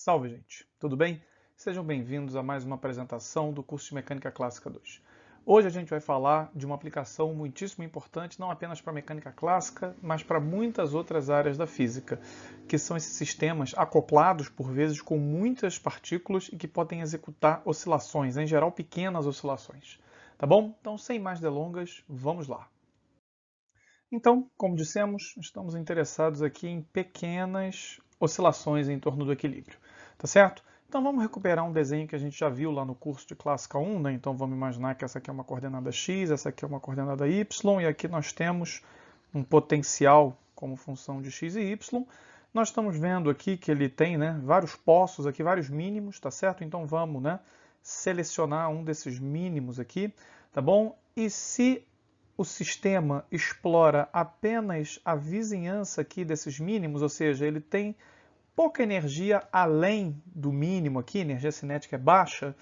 Salve, gente! Tudo bem? Sejam bem-vindos a mais uma apresentação do curso de Mecânica Clássica 2. Hoje a gente vai falar de uma aplicação muitíssimo importante, não apenas para a mecânica clássica, mas para muitas outras áreas da física, que são esses sistemas acoplados, por vezes, com muitas partículas e que podem executar oscilações, em geral pequenas oscilações. Tá bom? Então, sem mais delongas, vamos lá. Então, como dissemos, estamos interessados aqui em pequenas oscilações em torno do equilíbrio, tá certo? Então vamos recuperar um desenho que a gente já viu lá no curso de Clássica 1, né? Então vamos imaginar que essa aqui é uma coordenada x, essa aqui é uma coordenada y, e aqui nós temos um potencial como função de x e y. Nós estamos vendo aqui que ele tem, né, vários poços aqui, vários mínimos, tá certo? Então vamos, né, selecionar um desses mínimos aqui, tá bom? E se o sistema explora apenas a vizinhança aqui desses mínimos, ou seja, ele tem pouca energia além do mínimo aqui, energia cinética é baixa,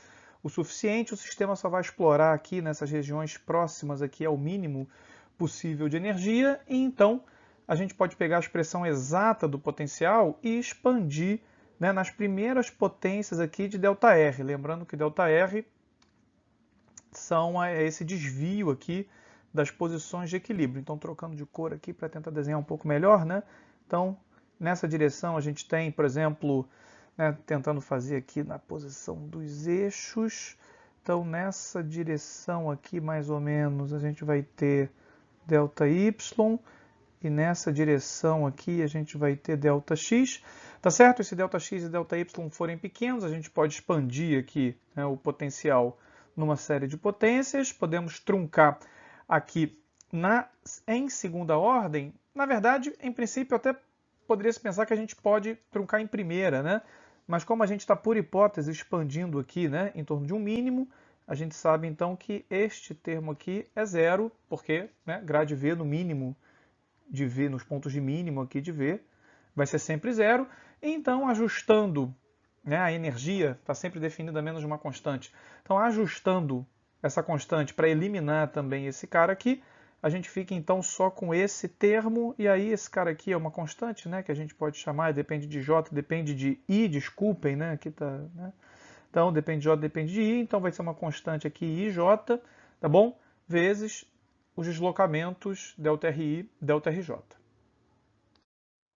o suficiente, o sistema só vai explorar aqui nessas regiões próximas aqui ao mínimo possível de energia, e então a gente pode pegar a expressão exata do potencial e expandir, né, nas primeiras potências aqui de ΔR. Lembrando que ΔR são esse desvio aqui das posições de equilíbrio. Então, trocando de cor aqui para tentar desenhar um pouco melhor, né? Então, nessa direção a gente tem, por exemplo, né, tentando fazer aqui na posição dos eixos. Então, nessa direção aqui, mais ou menos, a gente vai ter ΔY, e nessa direção aqui a gente vai ter ΔX, tá certo? E se ΔX e ΔY forem pequenos, a gente pode expandir aqui, né, o potencial numa série de potências, podemos truncar aqui em segunda ordem. Na verdade, em princípio, até poderia se pensar que a gente pode truncar em primeira, né? Mas como a gente está, por hipótese, expandindo aqui, né, em torno de um mínimo, a gente sabe então que este termo aqui é zero, porque, né, grade V no mínimo de V, nos pontos de mínimo aqui de V, vai ser sempre zero. E então, ajustando, né, a energia está sempre definida menos de uma constante. Então, ajustando essa constante para eliminar também esse cara aqui, a gente fica então só com esse termo, e aí esse cara aqui é uma constante, né, que a gente pode chamar, depende de J, depende de I, desculpem, né, aqui tá, né? Então, depende de J, depende de I, então vai ser uma constante aqui IJ, tá bom? Vezes os deslocamentos ΔRI, ΔRJ.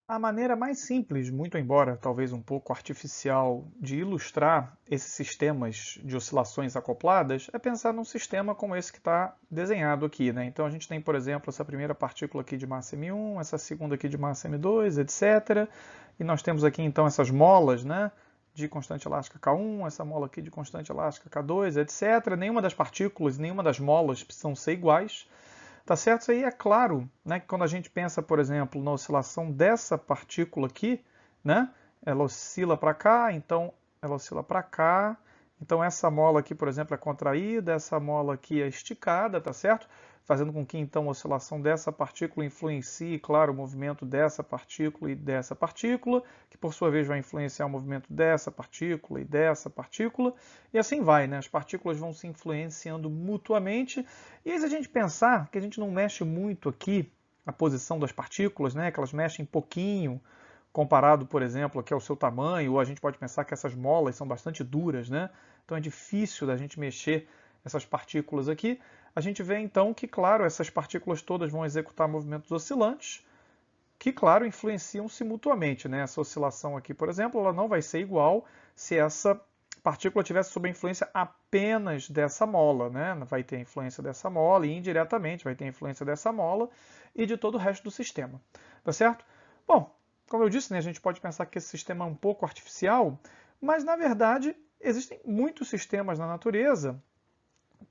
A maneira mais simples, muito embora talvez um pouco artificial, de ilustrar esses sistemas de oscilações acopladas é pensar num sistema como esse que está desenhado aqui, né? Então a gente tem, por exemplo, essa primeira partícula aqui de massa M1, essa segunda aqui de massa M2, etc. E nós temos aqui então essas molas, né, de constante elástica K1, essa mola aqui de constante elástica K2, etc. Nenhuma das partículas, nenhuma das molas precisam ser iguais. Tá certo? Isso aí é claro, né, que quando a gente pensa, por exemplo, na oscilação dessa partícula aqui, né, ela oscila para cá, então ela oscila para cá. Então essa mola aqui, por exemplo, é contraída, essa mola aqui é esticada, tá certo? Fazendo com que então a oscilação dessa partícula influencie, claro, o movimento dessa partícula e dessa partícula, que por sua vez vai influenciar o movimento dessa partícula e dessa partícula, e assim vai, né? As partículas vão se influenciando mutuamente, e aí se a gente pensar que a gente não mexe muito aqui a posição das partículas, né? Que elas mexem pouquinho, comparado, por exemplo, aqui ao seu tamanho, ou a gente pode pensar que essas molas são bastante duras, né? Então é difícil da gente mexer essas partículas aqui. A gente vê então que, claro, essas partículas todas vão executar movimentos oscilantes, que, claro, influenciam-se mutuamente, né? Essa oscilação aqui, por exemplo, ela não vai ser igual se essa partícula tivesse sob a influência apenas dessa mola, né? Vai ter a influência dessa mola e indiretamente vai ter a influência dessa mola e de todo o resto do sistema, tá certo? Bom, como eu disse, né, a gente pode pensar que esse sistema é um pouco artificial, mas na verdade existem muitos sistemas na natureza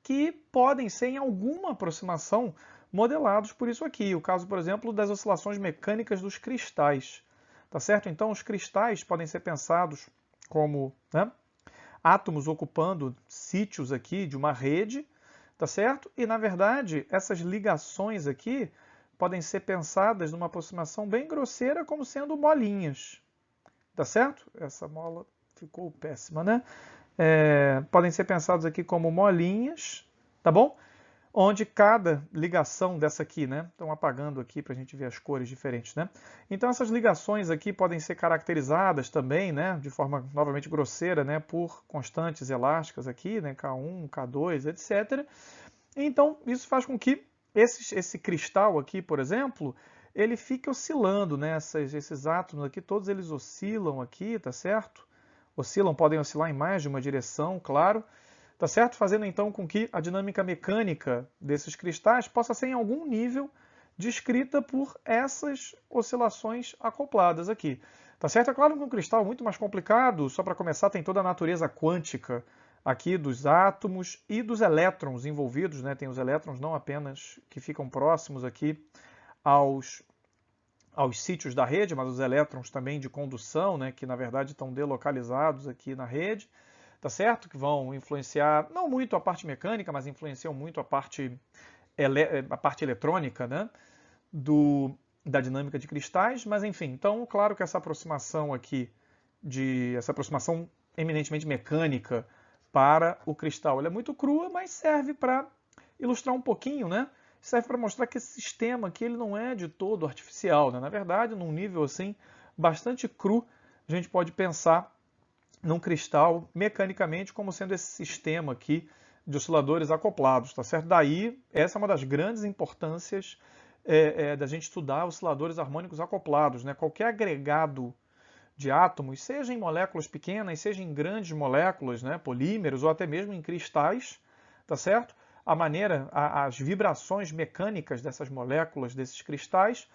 que podem ser, em alguma aproximação, modelados por isso aqui. O caso, por exemplo, das oscilações mecânicas dos cristais. Tá certo? Então, os cristais podem ser pensados como, né, átomos ocupando sítios aqui de uma rede, tá certo? E, na verdade, essas ligações aqui podem ser pensadas numa aproximação bem grosseira como sendo molinhas, tá certo? Essa mola ficou péssima, né? Podem ser pensados aqui como molinhas, tá bom? onde cada ligação dessa aqui, né? Estão apagando aqui para a gente ver as cores diferentes, né? Então essas ligações aqui podem ser caracterizadas também, né? De forma novamente grosseira, né? Por constantes elásticas aqui, né? K1, K2, etc. Então isso faz com que esse cristal aqui, por exemplo, ele fique oscilando, né? Esses átomos aqui, todos eles oscilam aqui, tá certo? Oscilam, podem oscilar em mais de uma direção, claro. Tá certo? Fazendo então com que a dinâmica mecânica desses cristais possa ser em algum nível descrita por essas oscilações acopladas aqui. Tá certo? É claro que um cristal muito mais complicado, só para começar, tem toda a natureza quântica aqui dos átomos e dos elétrons envolvidos, né? Tem os elétrons não apenas que ficam próximos aqui aos sítios da rede, mas os elétrons também de condução, né? Que na verdade estão delocalizados aqui na rede. Tá certo? Que vão influenciar, não muito a parte mecânica, mas influenciam muito a parte eletrônica, né? Da dinâmica de cristais, mas enfim, então claro que essa aproximação aqui, essa aproximação eminentemente mecânica para o cristal, ela é muito crua, mas serve para ilustrar um pouquinho, né? Serve para mostrar que esse sistema aqui ele não é de todo artificial, né? Na verdade, num nível assim bastante cru, a gente pode pensar num cristal mecanicamente como sendo esse sistema aqui de osciladores acoplados, tá certo? Daí, essa é uma das grandes importâncias da gente estudar osciladores harmônicos acoplados, né? Qualquer agregado de átomos, seja em moléculas pequenas, seja em grandes moléculas, né? Polímeros ou até mesmo em cristais, tá certo? As vibrações mecânicas dessas moléculas, desses cristais,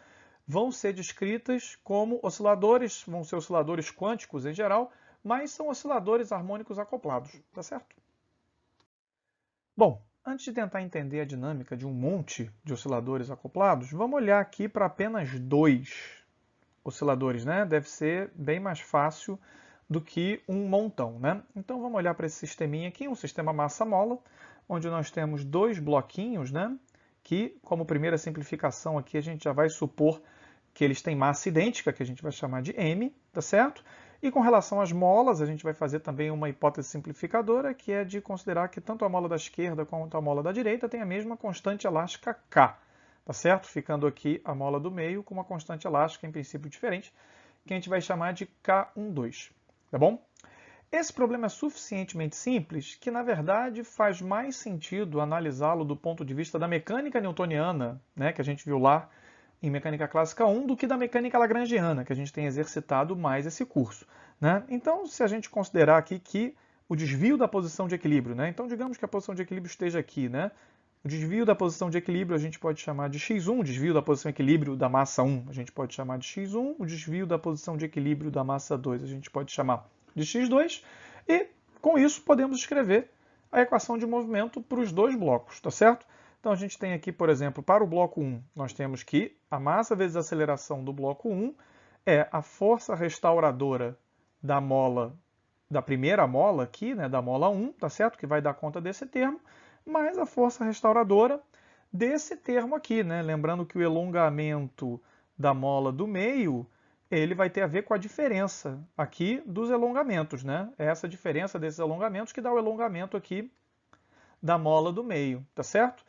vão ser descritas como osciladores, vão ser osciladores quânticos em geral, mas são osciladores harmônicos acoplados, tá certo? Bom, antes de tentar entender a dinâmica de um monte de osciladores acoplados, vamos olhar aqui para apenas 2 osciladores, né? Deve ser bem mais fácil do que um montão, né? Então vamos olhar para esse sisteminha aqui, um sistema massa-mola, onde nós temos 2 bloquinhos, né? Que, como primeira simplificação aqui, a gente já vai supor que eles têm massa idêntica, que a gente vai chamar de M, tá certo? E com relação às molas, a gente vai fazer também uma hipótese simplificadora, que é de considerar que tanto a mola da esquerda quanto a mola da direita tem a mesma constante elástica K, tá certo? Ficando aqui a mola do meio com uma constante elástica, em princípio diferente, que a gente vai chamar de K12, tá bom? Esse problema é suficientemente simples que, na verdade, faz mais sentido analisá-lo do ponto de vista da mecânica newtoniana, né, que a gente viu lá em Mecânica Clássica 1, do que da mecânica lagrangiana, que a gente tem exercitado mais esse curso, né? Então, se a gente considerar aqui que o desvio da posição de equilíbrio, né? Então, digamos que a posição de equilíbrio esteja aqui, né? O desvio da posição de equilíbrio a gente pode chamar de x1, o desvio da posição de equilíbrio da massa 1 a gente pode chamar de x1, o desvio da posição de equilíbrio da massa 2 a gente pode chamar de x2, e com isso podemos escrever a equação de movimento para os dois blocos, tá certo? Então a gente tem aqui, por exemplo, para o bloco 1, nós temos que a massa vezes a aceleração do bloco 1 é a força restauradora da mola, da primeira mola aqui, né, da mola 1, tá certo? Que vai dar conta desse termo, mais a força restauradora desse termo aqui, né? Lembrando que o elongamento da mola do meio, ele vai ter a ver com a diferença aqui dos elongamentos, né? É essa diferença desses elongamentos que dá o elongamento aqui da mola do meio, tá certo?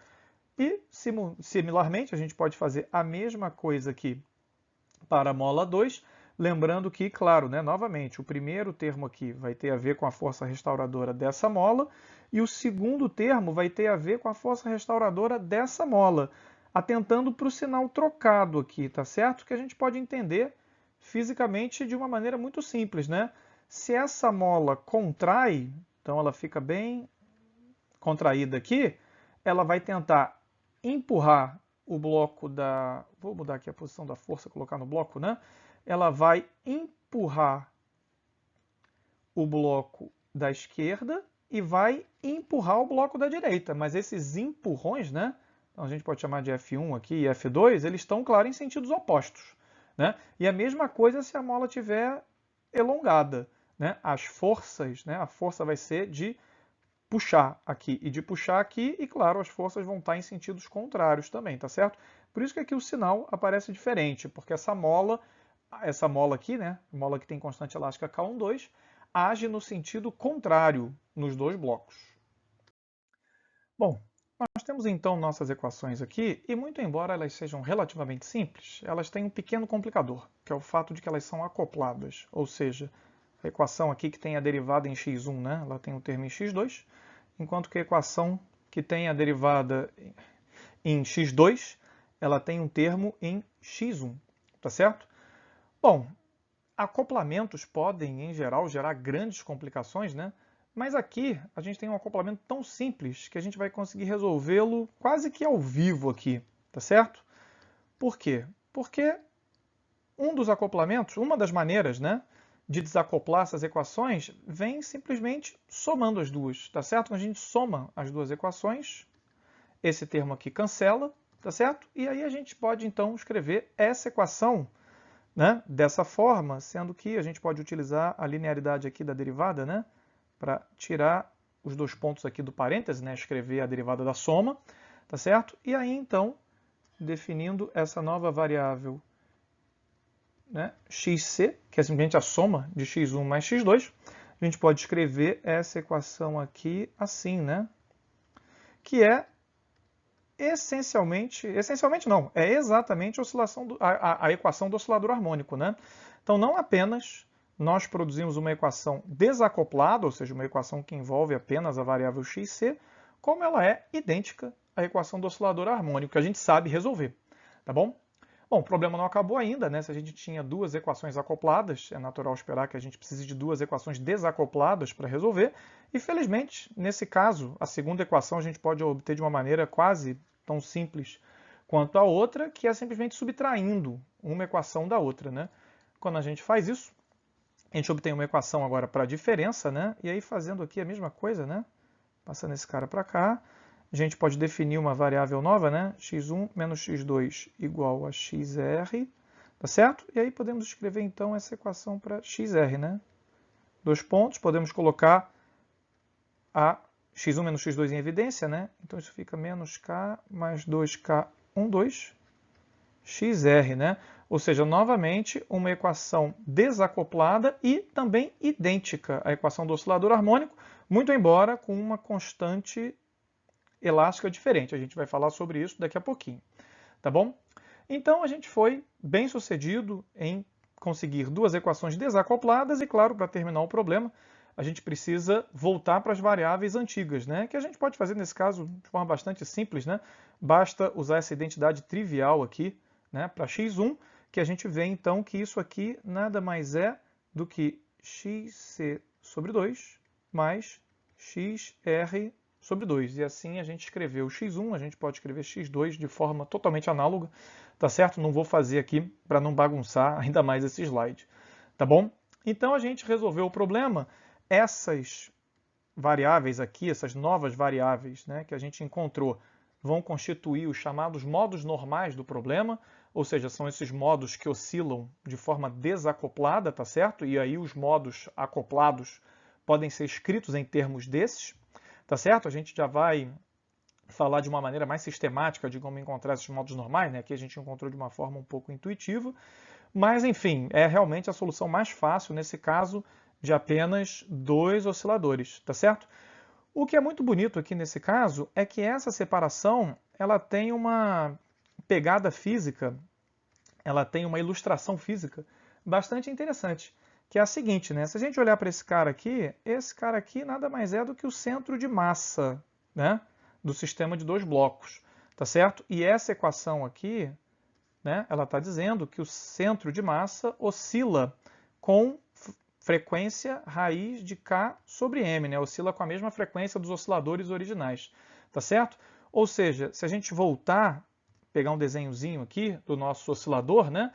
E, similarmente, a gente pode fazer a mesma coisa aqui para a mola 2, lembrando que, claro, né, novamente, o primeiro termo aqui vai ter a ver com a força restauradora dessa mola, e o segundo termo vai ter a ver com a força restauradora dessa mola, atentando para o sinal trocado aqui, tá certo? Que a gente pode entender fisicamente de uma maneira muito simples, né? Se essa mola contrai, então ela fica bem contraída aqui, ela vai tentar empurrar o bloco da... Vou mudar aqui a posição da força, colocar no bloco, né? Ela vai empurrar o bloco da esquerda e vai empurrar o bloco da direita. Mas esses empurrões, né? Então a gente pode chamar de F1 aqui e F2, eles estão, claro, em sentidos opostos, né? E a mesma coisa se a mola estiver elongada, né? As forças, né? A força vai ser de puxar aqui e de puxar aqui, e claro, as forças vão estar em sentidos contrários também, tá certo? Por isso que aqui o sinal aparece diferente, porque essa mola aqui, né, a mola que tem constante elástica K12, age no sentido contrário nos dois blocos. Bom, Nós temos então nossas equações aqui, e muito embora elas sejam relativamente simples, elas têm um pequeno complicador, que é o fato de que elas são acopladas, ou seja, a equação aqui que tem a derivada em x1, né, ela tem o termo em x2, enquanto que a equação que tem a derivada em x2, ela tem um termo em x1, tá certo? Bom, acoplamentos podem, em geral, gerar grandes complicações, né? Mas aqui a gente tem um acoplamento tão simples que a gente vai conseguir resolvê-lo quase que ao vivo aqui, tá certo? Por quê? Porque um dos acoplamentos, uma das maneiras, né, de desacoplar essas equações vem simplesmente somando as duas, tá certo? Quando a gente soma as duas equações, esse termo aqui cancela, tá certo? E aí a gente pode então escrever essa equação, né, dessa forma, sendo que a gente pode utilizar a linearidade aqui da derivada, né, para tirar os dois pontos aqui do parêntese, né, escrever a derivada da soma, tá certo? E aí, então, definindo essa nova variável, né, xc, que é simplesmente a soma de x1 mais x2, a gente pode escrever essa equação aqui assim, né, que é essencialmente não, é exatamente a equação do oscilador harmônico, né? Então, não apenas nós produzimos uma equação desacoplada, ou seja, uma equação que envolve apenas a variável xc, como ela é idêntica à equação do oscilador harmônico, que a gente sabe resolver, tá bom? Bom, o problema não acabou ainda, né? Se a gente tinha duas equações acopladas, é natural esperar que a gente precise de duas equações desacopladas para resolver. E, felizmente, nesse caso, a segunda equação a gente pode obter de uma maneira quase tão simples quanto a outra, que é simplesmente subtraindo uma equação da outra, né? Quando a gente faz isso, a gente obtém uma equação agora para a diferença, né? E aí, fazendo aqui a mesma coisa, né? Passando esse cara para cá, a gente pode definir uma variável nova, né? x1 menos x2 igual a xr, tá certo? E aí podemos escrever então essa equação para xr, né? Dois pontos, podemos colocar a x1 menos x2 em evidência, né? Então isso fica menos k mais 2k, 2, xr, né? Ou seja, novamente, uma equação desacoplada e também idêntica à equação do oscilador harmônico, muito embora com uma constante elástica diferente. A gente vai falar sobre isso daqui a pouquinho, tá bom? Então, a gente foi bem sucedido em conseguir duas equações desacopladas e, claro, para terminar o problema, a gente precisa voltar para as variáveis antigas, né? Que a gente pode fazer, nesse caso, de forma bastante simples, né? Basta usar essa identidade trivial aqui, né, para x1, que a gente vê, então, que isso aqui nada mais é do que xc sobre 2 mais xr sobre 2. E assim a gente escreveu x1, a gente pode escrever x2 de forma totalmente análoga, tá certo? Não vou fazer aqui para não bagunçar ainda mais esse slide, tá bom? Então a gente resolveu o problema. Essas variáveis aqui, essas novas variáveis, né, que a gente encontrou, vão constituir os chamados modos normais do problema, ou seja, são esses modos que oscilam de forma desacoplada, tá certo? E aí os modos acoplados podem ser escritos em termos desses, tá certo? A gente já vai falar de uma maneira mais sistemática de como encontrar esses modos normais, né? Aqui a gente encontrou de uma forma um pouco intuitiva, mas enfim, é realmente a solução mais fácil nesse caso de apenas dois osciladores, tá certo? O que é muito bonito aqui nesse caso é que essa separação ela tem uma pegada física, ela tem uma ilustração física bastante interessante, que é a seguinte, né? Se a gente olhar para esse cara aqui nada mais é do que o centro de massa, né, do sistema de dois blocos, tá certo? E essa equação aqui, né, ela está dizendo que o centro de massa oscila com frequência raiz de K sobre M, né? Oscila com a mesma frequência dos osciladores originais, tá certo? Ou seja, se a gente voltar, pegar um desenhozinho aqui do nosso oscilador, né?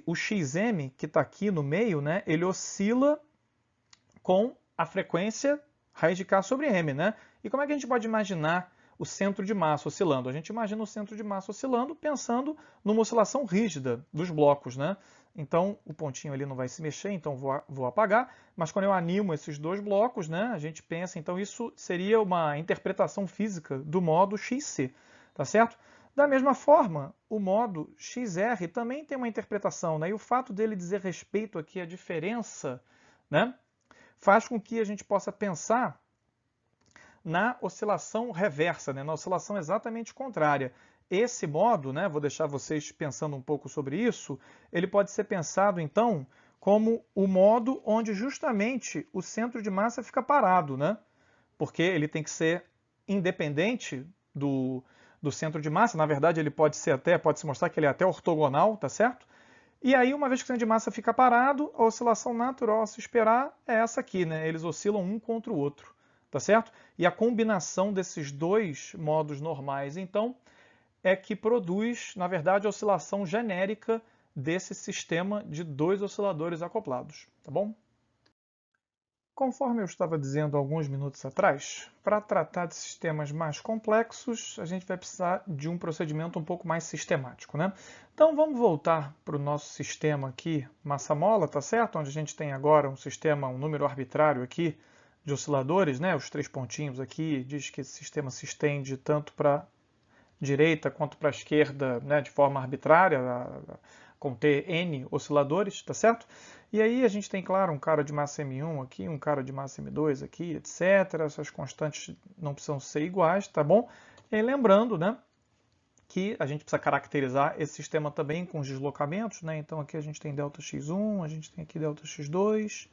O XM que está aqui no meio, né? Ele oscila com a frequência raiz de K sobre M, né? E como é que a gente pode imaginar o centro de massa oscilando? A gente imagina o centro de massa oscilando pensando numa oscilação rígida dos blocos, né? Então, o pontinho ali não vai se mexer, então vou apagar. Mas quando eu animo esses dois blocos, né, a gente pensa, então isso seria uma interpretação física do modo XC, tá certo? Da mesma forma, o modo XR também tem uma interpretação, né? E o fato dele dizer respeito aqui à diferença, né, faz com que a gente possa pensar na oscilação reversa, né, na oscilação exatamente contrária. Esse modo, né, vou deixar vocês pensando um pouco sobre isso, ele pode ser pensado, então, como o modo onde justamente o centro de massa fica parado, né? Porque ele tem que ser independente do centro de massa. Na verdade, ele pode se mostrar que ele é até ortogonal, tá certo? E aí, uma vez que o centro de massa fica parado, a oscilação natural a se esperar é essa aqui, né? Eles oscilam um contra o outro, tá certo? E a combinação desses dois modos normais, então, é que produz, na verdade, a oscilação genérica desse sistema de dois osciladores acoplados, tá bom? Conforme eu estava dizendo alguns minutos atrás, para tratar de sistemas mais complexos, a gente vai precisar de um procedimento um pouco mais sistemático, né? Então vamos voltar para o nosso sistema aqui, massa-mola, tá certo? Onde a gente tem agora um sistema, um número arbitrário aqui de osciladores, né? Os 3 pontinhos aqui diz que esse sistema se estende tanto para direita quanto para a esquerda, né, de forma arbitrária, com ter N osciladores, tá certo? E aí a gente tem, claro, um cara de massa M1 aqui, um cara de massa M2 aqui, etc. Essas constantes não precisam ser iguais, tá bom? E aí, lembrando, né, que a gente precisa caracterizar esse sistema também com os deslocamentos, né? Então aqui a gente tem ΔX1, a gente tem aqui ΔX2,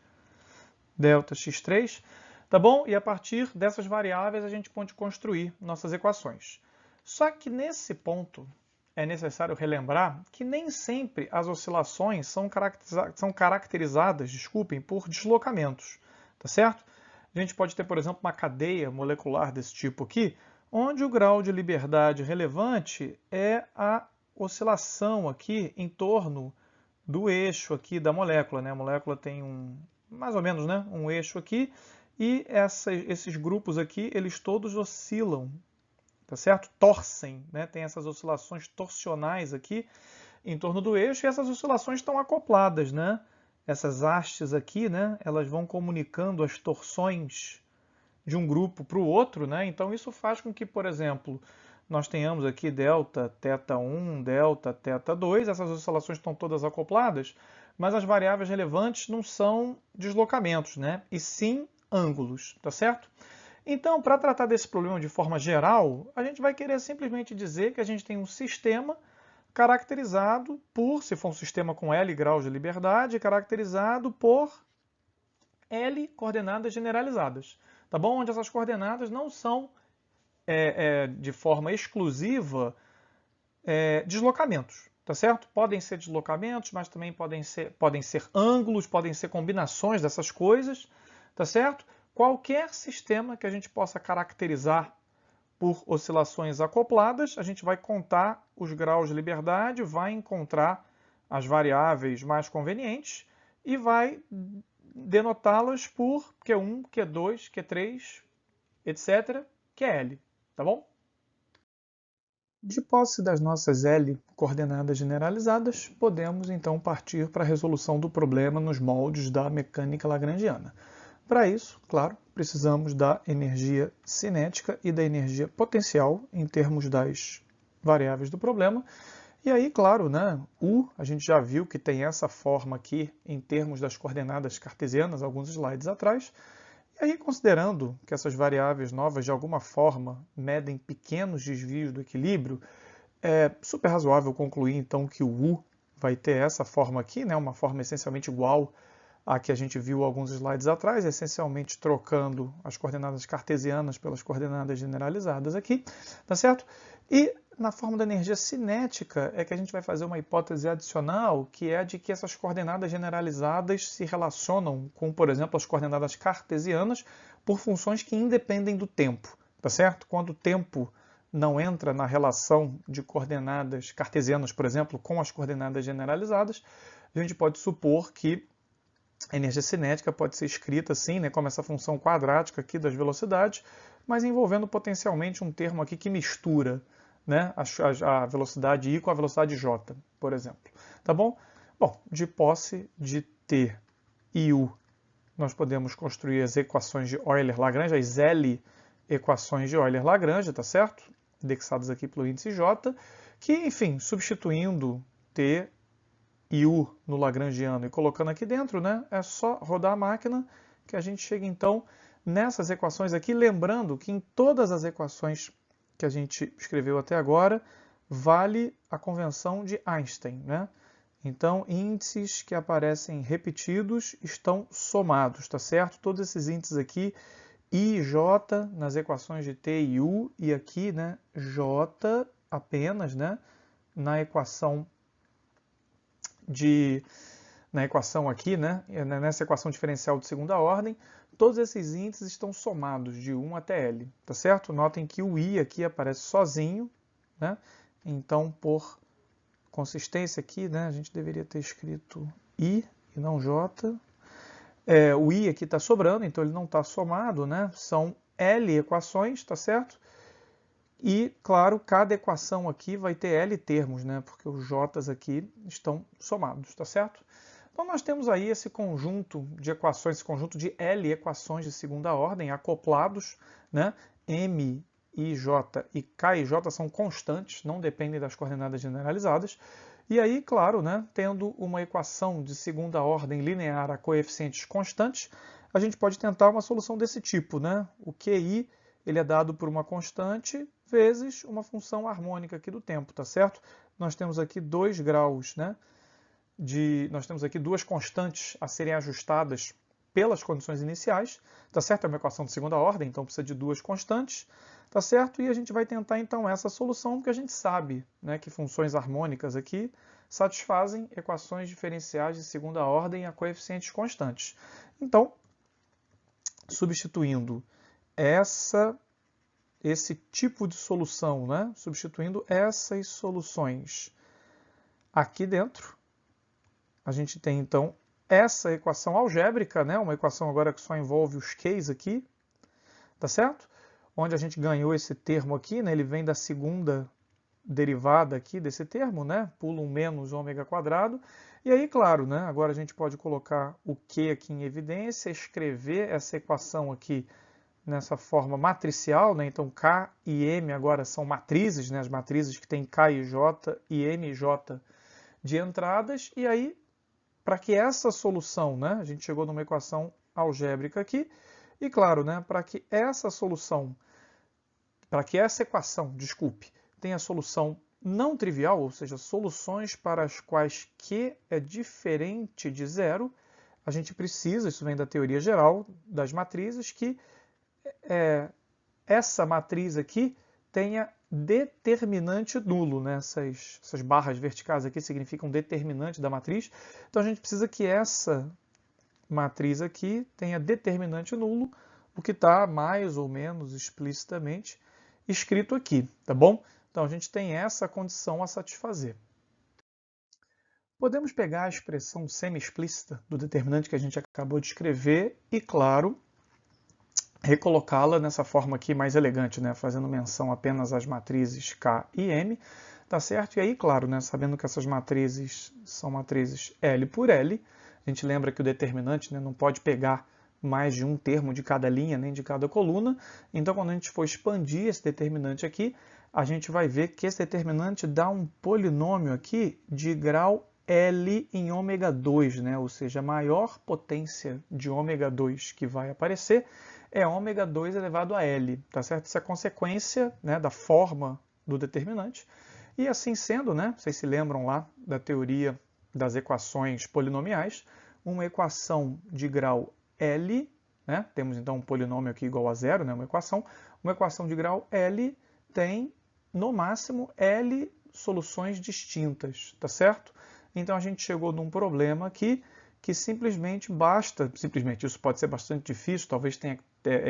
ΔX3, tá bom? E a partir dessas variáveis a gente pode construir nossas equações. Só que nesse ponto é necessário relembrar que nem sempre as oscilações são caracterizadas, por deslocamentos, tá certo? A gente pode ter, por exemplo, uma cadeia molecular desse tipo aqui, onde o grau de liberdade relevante é a oscilação aqui em torno do eixo aqui da molécula, né? A molécula tem mais ou menos, né, um eixo aqui, e esses grupos aqui, eles todos oscilam, tá certo? Torcem, né? Tem essas oscilações torsionais aqui em torno do eixo, e essas oscilações estão acopladas, né? Essas hastes aqui, né, elas vão comunicando as torções de um grupo para o outro, né? Então isso faz com que, por exemplo, nós tenhamos aqui delta θ1, delta θ2, essas oscilações estão todas acopladas, mas as variáveis relevantes não são deslocamentos, né? E sim ângulos, tá certo? Então, para tratar desse problema de forma geral, a gente vai querer simplesmente dizer que a gente tem um sistema caracterizado por, se for um sistema com L graus de liberdade, caracterizado por L coordenadas generalizadas, tá bom? Onde essas coordenadas não são, de forma exclusiva, deslocamentos, tá certo? Podem ser deslocamentos, mas também podem ser ângulos, podem ser combinações dessas coisas, tá certo? Qualquer sistema que a gente possa caracterizar por oscilações acopladas, a gente vai contar os graus de liberdade, vai encontrar as variáveis mais convenientes e vai denotá-las por Q1, Q2, Q3, etc., QL, tá bom? De posse das nossas L coordenadas generalizadas, podemos então partir para a resolução do problema nos moldes da mecânica lagrangiana. Para isso, claro, precisamos da energia cinética e da energia potencial em termos das variáveis do problema. E aí, claro, né, a gente já viu que tem essa forma aqui em termos das coordenadas cartesianas, alguns slides atrás. E aí, considerando que essas variáveis novas de alguma forma medem pequenos desvios do equilíbrio, é super razoável concluir então que o U vai ter essa forma aqui, né, uma forma essencialmente igual à que a gente viu alguns slides atrás, essencialmente trocando as coordenadas cartesianas pelas coordenadas generalizadas aqui, tá certo? E na forma da energia cinética é que a gente vai fazer uma hipótese adicional, que é a de que essas coordenadas generalizadas se relacionam com, por exemplo, as coordenadas cartesianas por funções que independem do tempo, tá certo? Quando o tempo não entra na relação de coordenadas cartesianas, por exemplo, com as coordenadas generalizadas, a gente pode supor que a energia cinética pode ser escrita assim, né, como essa função quadrática aqui das velocidades, mas envolvendo potencialmente um termo aqui que mistura, né, a velocidade I com a velocidade J, por exemplo. Tá bom? Bom, de posse de T e U, nós podemos construir as equações de Euler-Lagrange, as L equações de Euler-Lagrange, tá certo? Indexadas aqui pelo índice J, que, enfim, substituindo T e U no lagrangiano e colocando aqui dentro, né, é só rodar a máquina que a gente chega então nessas equações aqui, lembrando que em todas as equações que a gente escreveu até agora, vale a convenção de Einstein, né? Então, índices que aparecem repetidos estão somados, tá certo? Todos esses índices aqui, I e J, nas equações de T e U, e aqui, né, J apenas, né, na equação aqui, né, nessa equação diferencial de segunda ordem, todos esses índices estão somados de 1 até L, tá certo? Notem que o I aqui aparece sozinho, né? Então, por consistência aqui, né, a gente deveria ter escrito I e não J. O I aqui está sobrando, então ele não está somado, né? São L equações, tá certo? E, claro, cada equação aqui vai ter L termos, né? Porque os J's aqui estão somados, tá certo? Então nós temos aí esse conjunto de equações, esse conjunto de L equações de segunda ordem acoplados, né? M I, J e K e J são constantes, não dependem das coordenadas generalizadas. E aí, claro, né, tendo uma equação de segunda ordem linear a coeficientes constantes, a gente pode tentar uma solução desse tipo, né? O QI ele é dado por uma constante vezes uma função harmônica aqui do tempo, tá certo? Nós temos aqui 2 graus, né? Nós temos aqui 2 constantes a serem ajustadas pelas condições iniciais, tá certo? É uma equação de segunda ordem, então precisa de 2 constantes, tá certo? E a gente vai tentar então essa solução, porque a gente sabe, né, que funções harmônicas aqui satisfazem equações diferenciais de segunda ordem a coeficientes constantes. Então, substituindo esse tipo de solução, né, substituindo essas soluções aqui dentro, a gente tem então essa equação algébrica, né, uma equação agora que só envolve os Q's aqui, tá certo? Onde a gente ganhou esse termo aqui, né, ele vem da segunda derivada aqui desse termo, né, pula um menos ômega quadrado. E aí, claro, né, agora a gente pode colocar o Q aqui em evidência, escrever essa equação aqui nessa forma matricial, né, então K e M agora são matrizes, né, as matrizes que tem K e J e M e J de entradas, e aí, para que essa solução, né, a gente chegou numa equação algébrica aqui, e claro, né, para que essa equação, desculpe, tenha solução não trivial, ou seja, soluções para as quais Q é diferente de zero, a gente precisa, isso vem da teoria geral das matrizes, que essa matriz aqui tenha determinante nulo, né? Essas barras verticais aqui significam determinante da matriz. Então a gente precisa que essa matriz aqui tenha determinante nulo, o que está mais ou menos explicitamente escrito aqui, tá bom? Então a gente tem essa condição a satisfazer. Podemos pegar a expressão semi-explícita do determinante que a gente acabou de escrever e, claro, recolocá-la nessa forma aqui mais elegante, né? Fazendo menção apenas às matrizes K e M, tá certo? E aí, claro, né? Sabendo que essas matrizes são matrizes L por L, a gente lembra que o determinante, né, não pode pegar mais de um termo de cada linha, nem de cada coluna. Então, quando a gente for expandir esse determinante aqui, a gente vai ver que esse determinante dá um polinômio aqui de grau L em ômega 2, né? Ou seja, a maior potência de ômega 2 que vai aparecer é ômega 2 elevado a L, tá certo? Isso é consequência, né, da forma do determinante. E assim sendo, né, vocês se lembram lá da teoria das equações polinomiais, uma equação de grau L, né, temos então um polinômio aqui igual a zero, né, uma equação de grau L tem, no máximo, L soluções distintas, tá certo? Então a gente chegou num problema aqui que simplesmente isso pode ser bastante difícil, talvez tenha,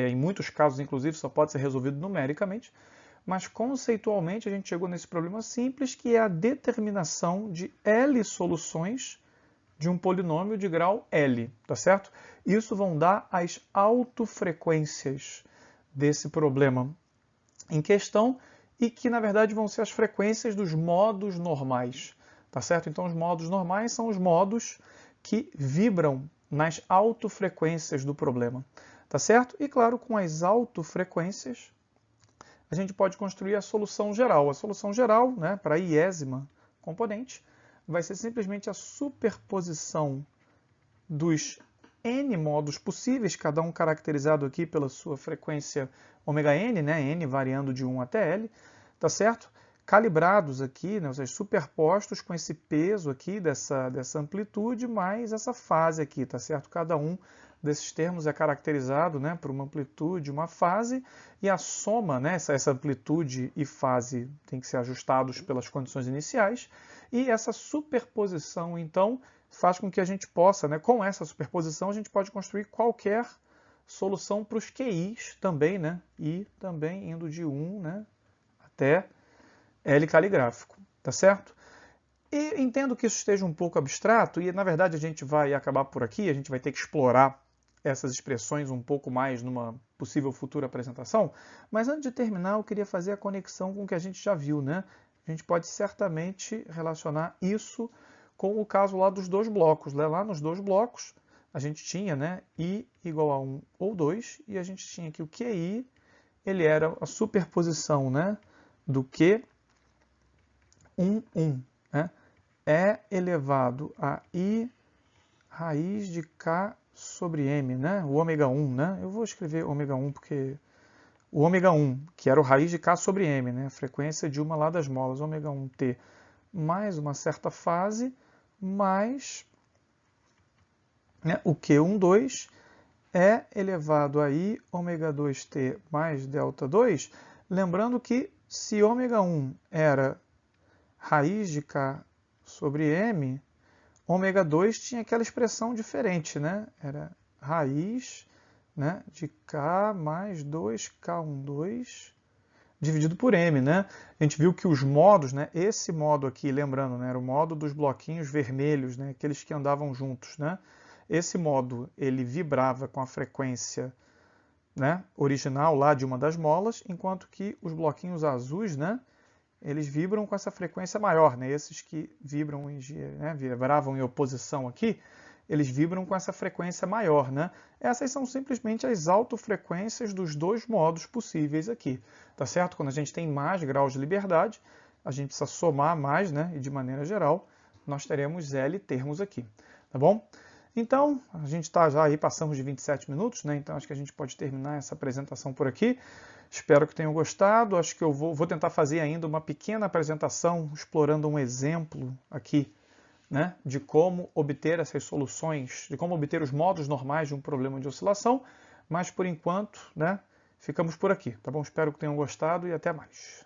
em muitos casos, inclusive, só pode ser resolvido numericamente, mas conceitualmente a gente chegou nesse problema simples, que é a determinação de L soluções de um polinômio de grau L, tá certo? Isso vão dar as autofrequências desse problema em questão e que, na verdade, vão ser as frequências dos modos normais, tá certo? Então, os modos normais são os modos que vibram nas autofrequências do problema, tá certo? E, claro, com as autofrequências, a gente pode construir a solução geral. A solução geral, né, para a iésima componente, vai ser simplesmente a superposição dos N modos possíveis, cada um caracterizado aqui pela sua frequência ωn, né? N variando de 1 até L, tá certo? Calibrados aqui, né? Ou seja, superpostos com esse peso aqui dessa amplitude mais essa fase aqui, tá certo? Cada um desses termos é caracterizado, né, por uma amplitude, uma fase, e a soma, né, essa amplitude e fase tem que ser ajustados pelas condições iniciais, e essa superposição, então, faz com que a gente possa, né, com essa superposição, a gente pode construir qualquer solução para os QIs também, né, e também indo de 1, né, até L caligráfico, tá certo? E entendo que isso esteja um pouco abstrato, e na verdade a gente vai acabar por aqui, a gente vai ter que explorar essas expressões um pouco mais numa possível futura apresentação, mas antes de terminar eu queria fazer a conexão com o que a gente já viu, né? A gente pode certamente relacionar isso com o caso lá dos dois blocos, né? Lá nos dois blocos a gente tinha, né, I igual a 1 ou 2, e a gente tinha aqui o QI, ele era a superposição, né, do Q 1, 1, né? É elevado a I raiz de K sobre M, né? O ômega 1, né? Eu vou escrever ômega 1 porque o ômega 1, que era o raiz de K sobre M, né? A frequência de uma lá das molas, ômega 1T, mais uma certa fase, mais, né, o Q12 é elevado a I ômega 2T mais delta 2, lembrando que se ômega 1 era raiz de K sobre M, ômega 2 tinha aquela expressão diferente, né? Era raiz, né, de K mais 2K12 dividido por M, né? A gente viu que os modos, né, esse modo aqui, lembrando, né, era o modo dos bloquinhos vermelhos, né, aqueles que andavam juntos, né? Esse modo, ele vibrava com a frequência, né, original lá de uma das molas, enquanto que os bloquinhos azuis, né, eles vibram com essa frequência maior, né? Esses que vibram né, vibravam em oposição aqui, eles vibram com essa frequência maior, né? Essas são simplesmente as autofrequências dos dois modos possíveis aqui, tá certo? Quando a gente tem mais graus de liberdade, a gente precisa somar mais, né? E de maneira geral, nós teremos L termos aqui, tá bom? Então, a gente está já aí, passamos de 27 minutos, né? Então acho que a gente pode terminar essa apresentação por aqui. Espero que tenham gostado. Acho que eu vou tentar fazer ainda uma pequena apresentação explorando um exemplo aqui, né, de como obter essas soluções, de como obter os modos normais de um problema de oscilação. Mas por enquanto, né, ficamos por aqui, tá bom? Espero que tenham gostado e até mais.